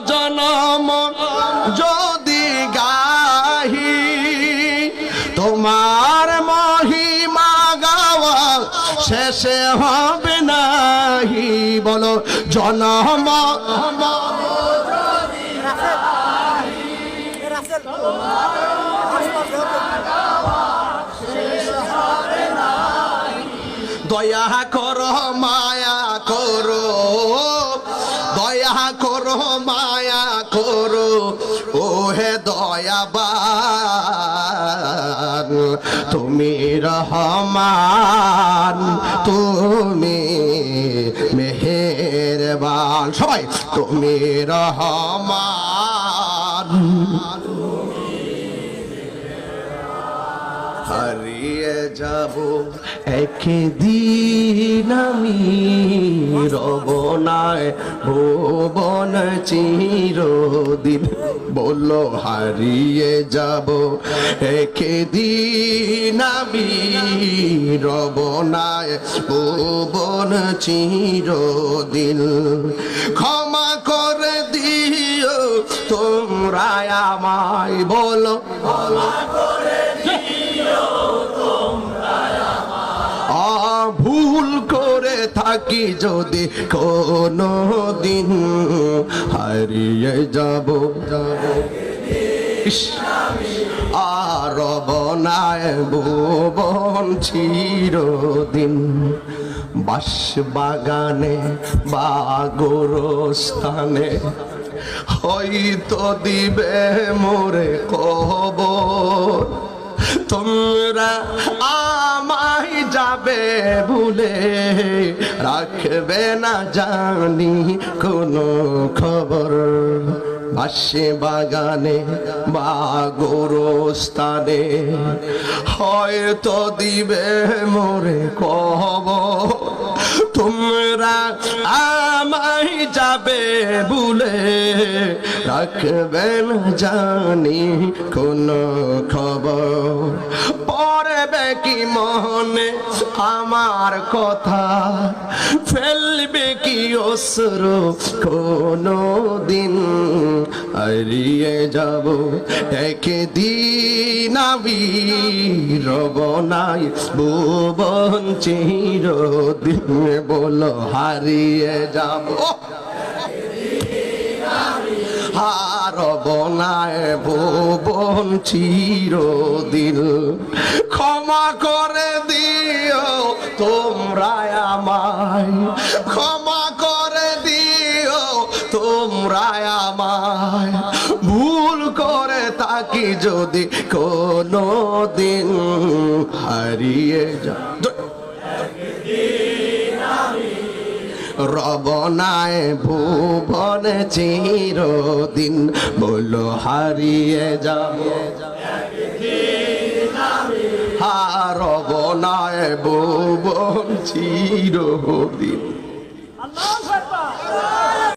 জনম যদি গাহি তোমার মহিমা গাওয়া শেষে হবে নাহি বলো জনম দয়া করো মায়া করো দয়া করো মায়া করো ও হে দয়াবান তুমি রহমান তুমি মেহেরবান সবাই তুমি রহমান হারিয়ে যাব একদিন আমি রবনায় ভুবন চিরদিন বলো হারিয়ে যাব একদিন আমি রবনায় ভুবন চিরদিন ক্ষমা করে দিও তোমরা আমায় বলো ক্ষমা করে ভুল করে থাকি যদি কোনো দিন হারিয়ে যাব আর বনায় ভুবন চিরদিন বাস বাগানে বা গোরস্থানে হয়তো দিবে মোরে কবর তোমরা আমায় যাবে ভুলে রাখবে না জানি কোনো খবর বাসে বাগানে বা গোরস্থানে হয়তো দিবে মোরে কবর তোমরা আমায় যাবে ভুলে রাখবে না জানি কোনো খবর পড়বে কি মনে আমার কথা ফেলবে কি অশ্রু কোনো দিন হারিয়ে যাব একদিন আমি রবনায় ভুবন চিরদিন বলো হারিয়ে যাব রবনায় ভুবন চিরদিন ক্ষমা করে দিও তোমরা আমায় ক্ষমা করে দিও তোমরা আমায় ভুল করে থাকি যদি কোনো দিন হারিয়ে যাব রবনায় ভুবন চিরদিন বলো হারিয়ে যাব রবনায় ভুবন চিরদিন।